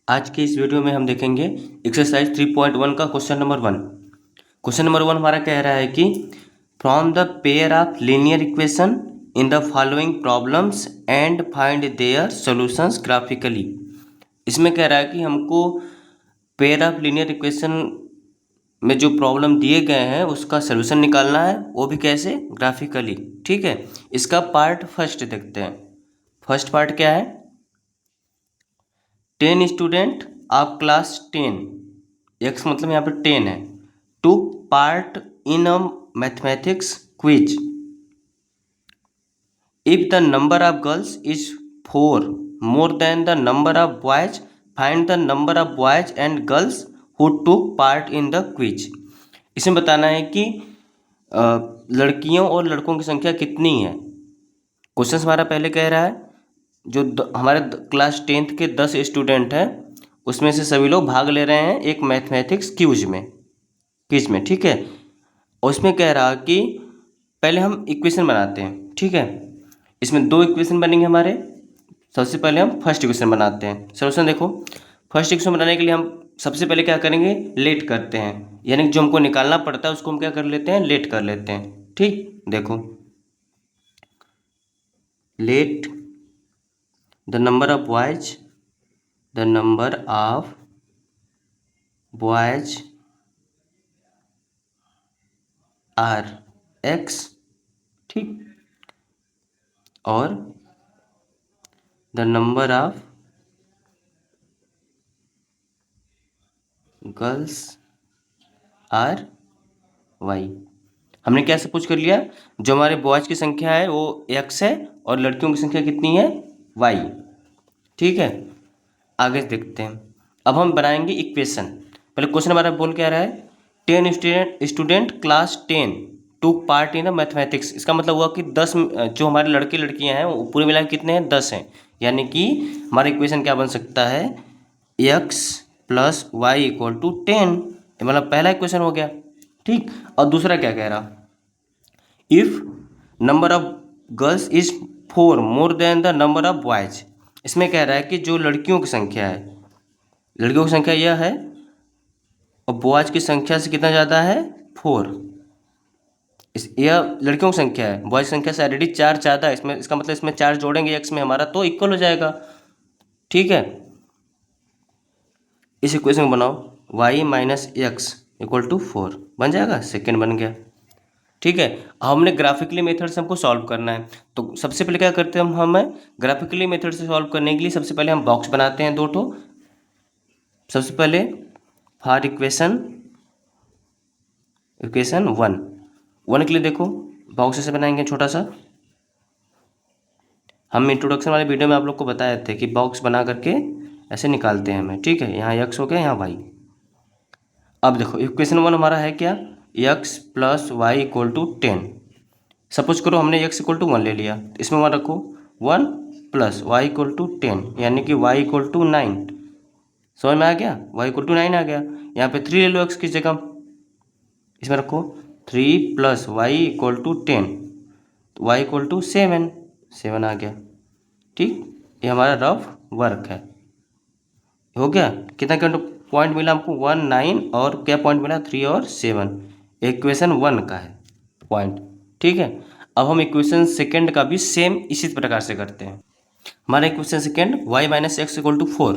आज के इस वीडियो में हम देखेंगे एक्सरसाइज 3.1 का क्वेश्चन नंबर 1। क्वेश्चन नंबर 1 हमारा कह रहा है कि from the pair of linear equation in the following problems and find their solutions graphically. इसमें कह रहा है कि हमको पेयर ऑफ लीनियर इक्वेशन में जो प्रॉब्लम दिए गए हैं उसका सॉल्यूशन निकालना है, वो भी कैसे, ग्राफिकली। ठीक है, इसका पार्ट फर्स्ट देखते हैं। फर्स्ट पार्ट क्या है? 10 स्टूडेंट ऑफ क्लास 10, एक्स मतलब यहाँ पे 10 है, took part in a mathematics quiz. If the number of girls is 4 more than the number of boys, find the number of boys and girls who took part in the quiz. इसमें बताना है कि लड़कियों और लड़कों की संख्या कितनी है। क्वेश्चन हमारा पहले कह रहा है जो हमारे क्लास 10th के 10 स्टूडेंट हैं उसमें से सभी लोग भाग ले रहे हैं एक मैथमेटिक्स क्विज में। ठीक है, और उसमें कह रहा कि पहले हम इक्वेशन बनाते हैं। ठीक है, इसमें दो इक्वेशन बनेंगे हमारे। सबसे पहले हम फर्स्ट इक्वेशन बनाते हैं। सॉल्यूशन देखो, फर्स्ट इक्वेशन बनाने के लिए हम सबसे पहले क्या करेंगे, लेट करते हैं, यानी जो हमको निकालना पड़ता है उसको हम क्या कर लेते हैं, लेट कर लेते हैं। ठीक, देखो, late the number of boys are x। ठीक, और the number of girls are y. हमने क्या सपोज कर लिया, जो हमारे बॉयज की संख्या है वो x है और लड़कियों की संख्या कितनी है, y। ठीक है, आगे देखते हैं। अब हम बनाएंगे इक्वेशन। पहले क्वेश्चन हमारा बोल क्या रहा है, 10 student class 10 took part in mathematics. इसका मतलब हुआ कि 10 जो हमारे लड़के लड़कियां हैं वो पूरे मिला के कितने हैं, 10 हैं। यानी कि हमारा इक्वेशन क्या बन सकता है, x plus y equal to 10। मतलब पहला इक्वेशन हो गया। ठीक, और दूसरा क्या कह रहा, if number of girls is 4 more than the number of boys. इसमें कह रहा है कि जो लड़कियों की संख्या है, लड़कियों की संख्या यह है और बॉयज की संख्या से कितना ज़्यादा है, 4। यह लड़कियों की संख्या है, बॉयज की संख्या से ऑलरेडी 4 ज़्यादा है। इसमें इसका मतलब इसमें 4 जोड़ेंगे एक्स में हमारा तो इक्वल हो जाएगा। ठीक है, इस इक्वेशन को बनाओ, y minus x equal to 4 बन जाएगा, सेकेंड बन गया। ठीक है, हमने ग्राफिकली मेथड से हमको सॉल्व करना है। तो सबसे पहले क्या करते हैं, हमें ग्राफिकली मेथड से सॉल्व करने के लिए सबसे पहले हम बॉक्स बनाते हैं दो ठो। सबसे पहले फॉर इक्वेशन 1 के लिए देखो बॉक्स ऐसे बनाएंगे छोटा सा। हम इंट्रोडक्शन वाले वीडियो में आप लोग को बताए थे कि बॉक्स बना करके ऐसे निकालते हैं हमें। ठीक है, यहाँ x हो गया, यहाँ y। अब देखो इक्वेशन 1 हमारा है क्या, x plus y equal to 10। Suppose करो हमने x इक्वल टू 1 ले लिया, इसमें वहाँ रखो 1 प्लस वाई इक्वल टू 10, यानी कि y इक्वल टू 9। समझ में आ गया, y इक्वल टू 9 आ गया। यहाँ पे 3 ले लो x की जगह, इसमें रखो 3 प्लस वाई इक्वल टू 10, तो y इक्वल टू 7 आ गया। ठीक, ये हमारा रफ वर्क है। हो गया, कितना क्या पॉइंट मिला हमको, 1 9 और क्या पॉइंट मिला, 3 और 7। इक्वेशन 1 का है पॉइंट। ठीक है, अब हम इक्वेशन सेकेंड का भी सेम इसी प्रकार से करते हैं। हमारा equation second y minus x equal to 4,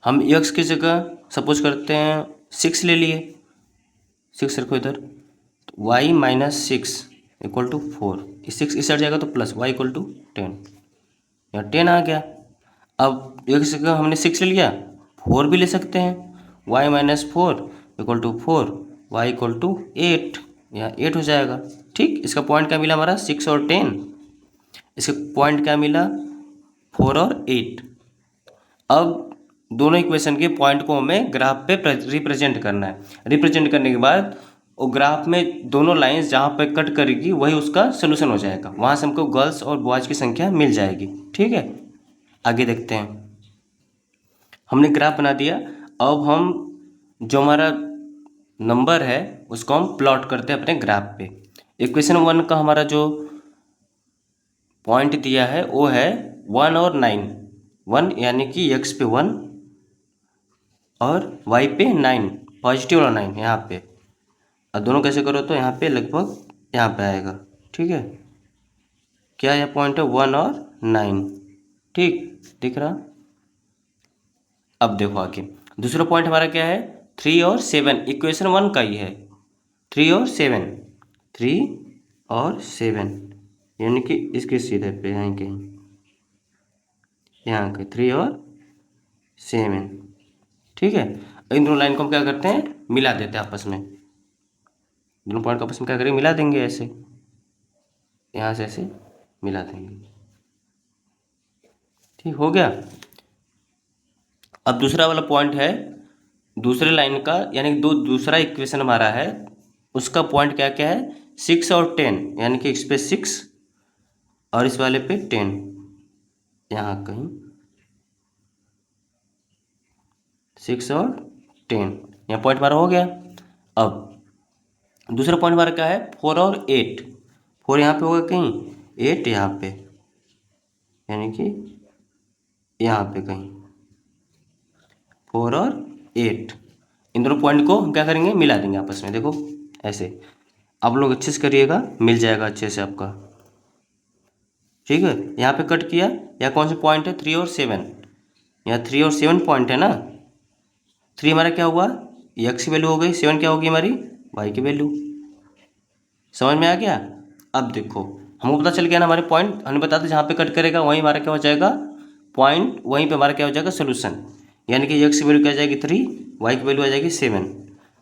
हम x की जगह सपोज करते हैं 6 ले लिए, 6 रखो इधर, तो y माइनस 6 इक्वल टू 4, 6 इस साइड जाएगा तो प्लस y इक्वल टू 10, यहाँ 10 आ गया। अब एक जगह हमने 6 ले लिया, 4 भी ले सकते हैं, y minus 4 equal to 4, y equal to 8, यहाँ 8 हो जाएगा। ठीक, इसका पॉइंट क्या मिला हमारा, 6 और 10। इसका पॉइंट क्या मिला, 4 और 8। अब दोनों इक्वेशन के पॉइंट को हमें ग्राफ पे रिप्रेजेंट करना है। रिप्रेजेंट करने के बाद वो ग्राफ में दोनों लाइंस जहाँ पे कट करेगी वही उसका सोल्यूशन हो जाएगा, वहाँ से हमको गर्ल्स और बॉयज की संख्या मिल जाएगी। ठीक है, आगे देखते हैं। हमने ग्राफ बना दिया, अब हम जो हमारा नंबर है उसको हम प्लॉट करते हैं अपने ग्राफ पे। इक्वेशन 1 का हमारा जो पॉइंट दिया है वो है 1 और 9। 1 यानी कि x पे 1 और वाई पे 9, पॉजिटिव वाला 9 यहाँ पे। और दोनों कैसे करो तो यहाँ पे लगभग यहाँ पे आएगा। ठीक है, क्या यह पॉइंट है 1 और 9, ठीक दिख रहा। अब देखो आगे दूसरा पॉइंट हमारा क्या है, 3 और 7, इक्वेशन 1 का ही है। 3 और 7, 3 और 7 यानी कि इसके सीधे पे यहाँ कहीं, यहाँ के 3 और 7। ठीक है, इन दोनों लाइन को हम क्या करते हैं, मिला देते हैं आपस में। दोनों पॉइंट को आपस में क्या करेंगे, मिला देंगे ऐसे, यहाँ से ऐसे मिला देंगे। ठीक हो गया। अब दूसरा वाला पॉइंट है दूसरे लाइन का, यानी दूसरा इक्वेशन हमारा है, उसका पॉइंट क्या क्या है, 6 और 10, यानी कि इस पे 6 और इस वाले पे 10, यहाँ कहीं 6 और 10, यहाँ पॉइंट हमारा हो गया। अब दूसरा पॉइंट हमारा क्या है, 4 और 8, 4 यहाँ पे होगा कहीं, 8 यहाँ पे, यानी कि यहाँ पे कहीं 4 और 8, इन दोनों पॉइंट को हम क्या करेंगे, मिला देंगे आपस में। देखो ऐसे, आप लोग अच्छे से करिएगा, मिल जाएगा अच्छे से आपका। ठीक है, यहाँ पे कट किया, यहाँ कौन सा पॉइंट है, 3 और 7, यहाँ 3 और 7 पॉइंट है ना। 3 हमारा क्या हुआ, एक्स की वैल्यू हो गई, 7 क्या होगी हमारी, वाई की वैल्यू। समझ में आ गया। अब देखो हमको पता चल गया ना, हमारे पॉइंट हमने बता दिया, जहाँ पे कट करेगा वहीं हमारा क्या हो जाएगा पॉइंट, वहीं पे हमारा क्या हो जाएगा सोल्यूशन। यानी कि एक्स की वैल्यू क्या आ जाएगी 3, वाई की वैल्यू आ जाएगी 7।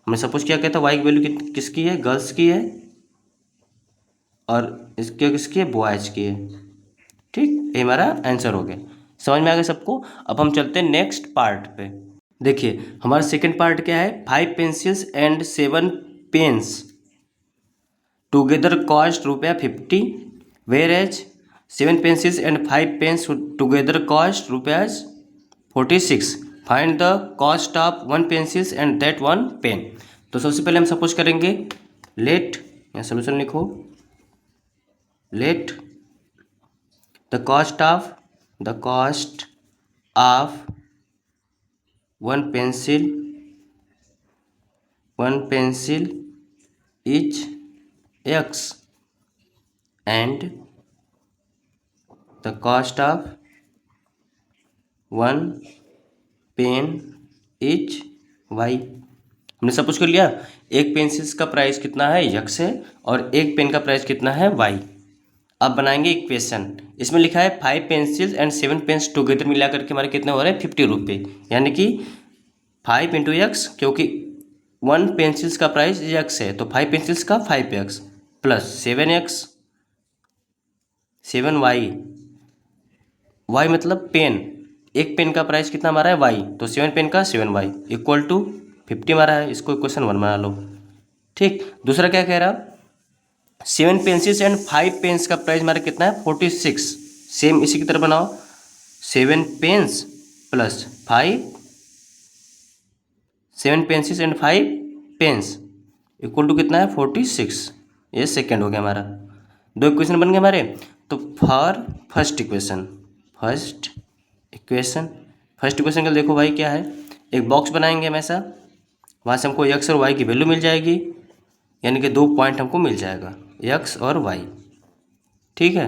हमने सपोज क्या कहता, वाई की वैल्यू किसकी है, गर्ल्स की है, और इसके किसकी है, बॉयज की है। ठीक, ये हमारा आंसर हो गया। समझ में आ गया सबको। अब हम चलते हैं नेक्स्ट पार्ट पे। देखिए हमारा सेकंड पार्ट क्या है, 5 pencils and 7 pens together cost ₹50, whereas 7 pencils and 5 pens together cost ₹46। Find the cost of 1 pencils and that 1 pen. तो सबसे पहले हम सपोज करेंगे, लेट, यहाँ सोल्यूशन लिखो, late the cost of one pencil is x and the cost of one pen is y। हमने suppose कर लिया एक पेंसिल्स का प्राइस कितना है x है और एक पेन का प्राइस कितना है y। अब बनाएंगे इक्वेशन, इसमें लिखा है 5 पेंसिल्स एंड 7 पेन्स टुगेदर मिला करके हमारे कितने हो रहे हैं, 50 रुपये, यानी कि 5 इंटू एक्स, क्योंकि 1 पेंसिल्स का प्राइस एक्स है तो 5 पेंसिल्स का 5x plus 7x 7y, y मतलब पेन, एक पेन का प्राइस कितना हमारा है y, तो 7 पेन का 7y इक्वल टू 50 हमारा है। इसको इक्वेशन 1 बना लो। ठीक, दूसरा क्या कह रहा, 7 पेंसिल्स एंड 5 पेन्स का प्राइस हमारा कितना है 46। सेम इसी की तरह बनाओ, 7 pens plus 5, 7 pencils and 5 pens equal to कितना है 46। ये सेकेंड हो गया हमारा। दो इक्वेशन बन गए हमारे। तो फॉर फर्स्ट इक्वेशन के लिए देखो भाई क्या है, एक बॉक्स बनाएंगे हमेशा, वहाँ से हमको एक्स और वाई की वैल्यू मिल जाएगी, यानी कि 2 पॉइंट हमको मिल जाएगा एक्स और वाई। ठीक है,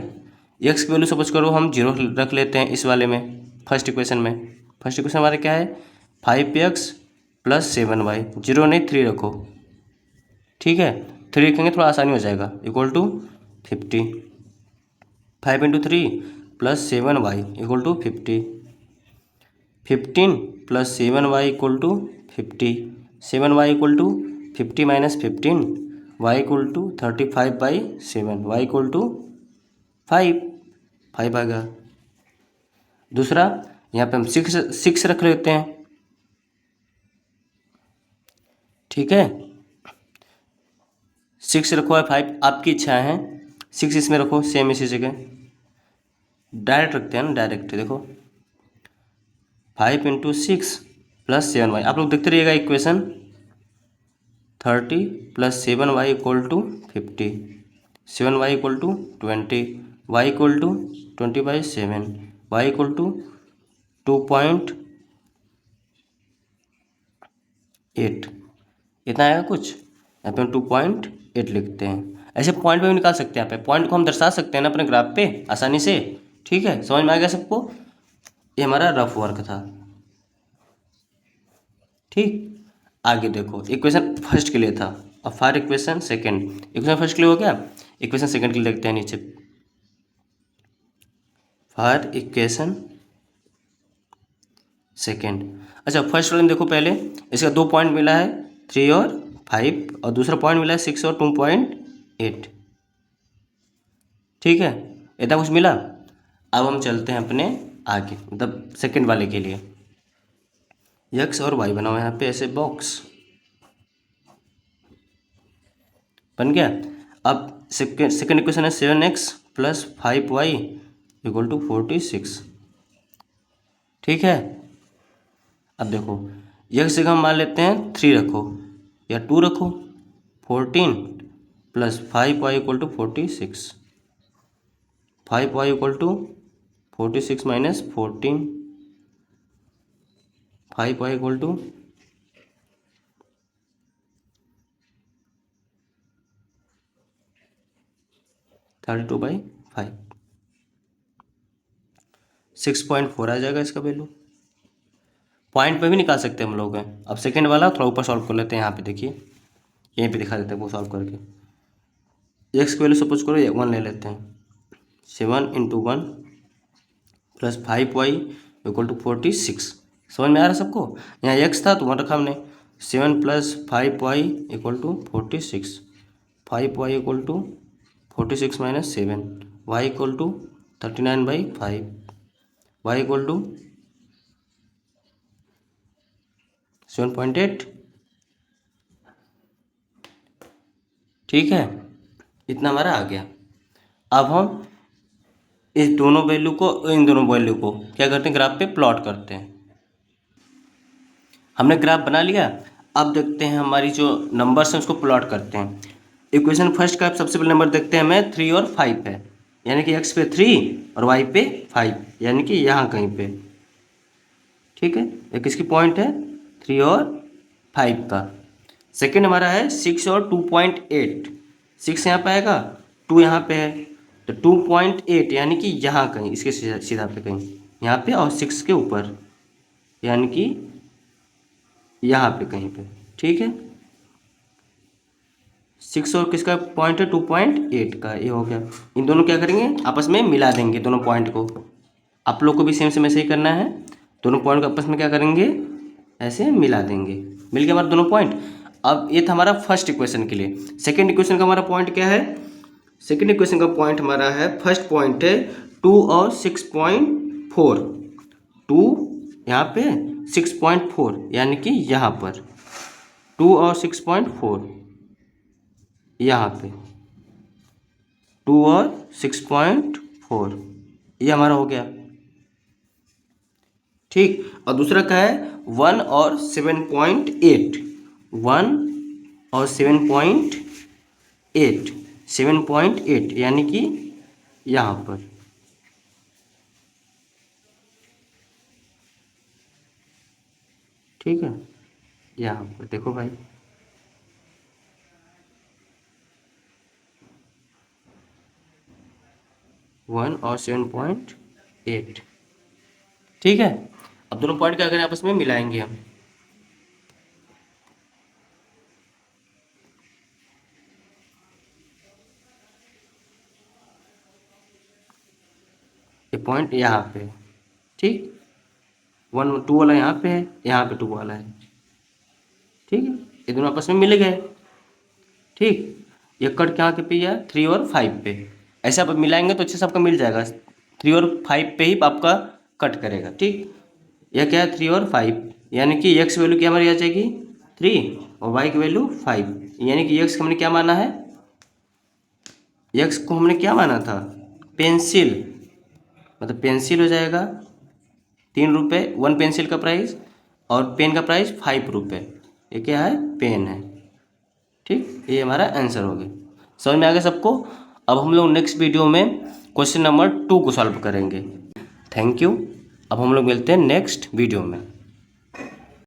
एक्स की वैल्यू सपोज करो हम 0 रख लेते हैं इस वाले में, फर्स्ट इक्वेशन में। फर्स्ट इक्वेशन हमारे क्या है 5x प्लस 7y, 0 नहीं 3 रखो। ठीक है, 3 रखेंगे थोड़ा आसानी हो जाएगा, equal to 50। 5 into 3 plus 7y equal to 50। 15 plus 7y equal to 50। 7y equal to 50 minus 15, y equal to 35/7, y equal to 5 आ गया। दूसरा यहाँ पे हम 6 रख लेते हैं। ठीक है, 6 रखो या 5 आपकी इच्छा है, 6 इसमें रखो, सेम इसी जगह डायरेक्ट रखते हैं ना, डायरेक्ट देखो 5 इंटू 6 प्लस 7y, आप लोग देखते रहिएगा equation. 30 plus 7y equal to 50, 7y equal to 20, y equal to 20/7, y equal to 2.5 8 इतना आएगा कुछ। यहाँ पे हम 2.8 लिखते हैं। ऐसे पॉइंट पे भी निकाल सकते हैं, यहाँ पे पॉइंट को हम दर्शा सकते हैं ना अपने ग्राफ पे आसानी से। ठीक है, समझ में आ गया सबको। ये हमारा रफ वर्क था। ठीक, आगे देखो, इक्वेशन फर्स्ट के लिए था, अब फार इक्वेशन सेकंड। इक्वेशन फर्स्ट के लिए हो गया, इक्वेशन सेकंड के लिए देखते हैं नीचे। फार इक्वेशन सेकेंड। अच्छा, फर्स्ट वाले में देखो पहले, इसका 2 पॉइंट मिला है 3 और 5, और दूसरा पॉइंट मिला है 6 और 2.8। ठीक है, इतना कुछ मिला। अब हम चलते हैं अपने आगे, मतलब सेकेंड वाले के लिए। एक्स और वाई बनाओ यहाँ पे ऐसे बॉक्स बन गया। अब सेकेंड इक्वेशन है 7x + 5y = 46। ठीक है, अब देखो यक्स जगह हम मान लेते हैं 3 रखो या 2 रखो। 14 + 5y = 46। 5y = 46 - 14, 5y = 32/5, 6.4 आ जाएगा इसका वैल्यू। पॉइंट पे भी निकाल सकते हैं हम लोग हैं। अब सेकेंड वाला थोड़ा ऊपर सॉल्व कर लेते हैं। यहाँ पे देखिए, यहीं पे दिखा देते हैं वो सॉल्व करके। एक्स की वैल्यू सपोज करो 1 ले लेते हैं। 7 × 1 + 5y = 46। समझ में आ रहा है सबको। यहाँ एक्स था तो 1 रखा हमने। 7 + 5y = 46। 5y = 46 - 7, y = 39/5, y = 7.8। ठीक है, इतना हमारा आ गया। अब हम इस दोनों वैल्यू को, इन दोनों वैल्यू को क्या करते हैं, ग्राफ पे प्लॉट करते हैं। हमने ग्राफ बना लिया। अब देखते हैं हमारी जो नंबर्स हैं उसको प्लॉट करते हैं। इक्वेशन फर्स्ट का सबसे पहले नंबर देखते हैं हमें 3 और 5 है, यानी कि एक्स पे 3 और वाई पे 5, यानी कि यहाँ कहीं पे। ठीक है, ये किसकी पॉइंट है, 3 और 5 का। सेकेंड हमारा है 6 और 2.8। 6 यहाँ पे आएगा, 2 यहाँ पे है, तो 2.8 यानी कि यहाँ कहीं, इसके सीधा पे कहीं यहाँ पे, और 6 के ऊपर यानी कि यहाँ पे कहीं पे। ठीक है, 6 और किसका पॉइंट है, 2.8 का, ये हो गया। इन दोनों क्या करेंगे, आपस में मिला देंगे दोनों पॉइंट को। आप लोग को भी सेम सेम ऐसे ही करना है। दोनों पॉइंट को आपस में क्या करेंगे, ऐसे मिला देंगे। मिल गया हमारा दोनों पॉइंट। अब ये था हमारा फर्स्ट इक्वेशन के लिए। सेकेंड इक्वेशन का हमारा पॉइंट क्या है, सेकेंड इक्वेशन का पॉइंट हमारा है, फर्स्ट पॉइंट है 2 और 6.4। 2 यहाँ पे 6.4 यानी कि यहाँ पर 2 और 6.4, यहाँ पे 2 और 6.4, ये हमारा हो गया। ठीक, और दूसरा क्या है 1 और 7.8। 1 और 7.8, 7.8 यानी कि यहाँ पर। ठीक है, यहाँ पर देखो भाई, वन और 7.8। ठीक है, अब दोनों पॉइंट क्या करें, आपस में मिलाएंगे हम। ये पॉइंट यहाँ पे है। ठीक, 1 2 वाला यहाँ पे है, यहाँ पे 2 वाला है। ठीक है, ये दोनों आपस में मिल गए। ठीक, ये कट क्या के पे है, 3 और 5 पे। ऐसे आप मिलाएंगे तो अच्छे से आपका मिल जाएगा। 3 और 5 पे ही आपका कट करेगा। ठीक, यह क्या है 3 और 5, यानी कि एक्स वैल्यू क्या हमारी आ जाएगी 3 और वाई की वैल्यू 5, यानी कि एक्स को हमने क्या माना है, एक्स को हमने क्या माना था, पेंसिल, मतलब पेंसिल हो जाएगा 3 रुपये, 1 पेंसिल का प्राइस, और पेन का प्राइस 5 रुपये। ये क्या है, पेन है। ठीक, ये हमारा आंसर हो गया। समझ में आ गया सबको। अब हम लोग नेक्स्ट वीडियो में क्वेश्चन नंबर 2 को सॉल्व करेंगे। Thank you. अब हम लोग मिलते हैं नेक्स्ट वीडियो में।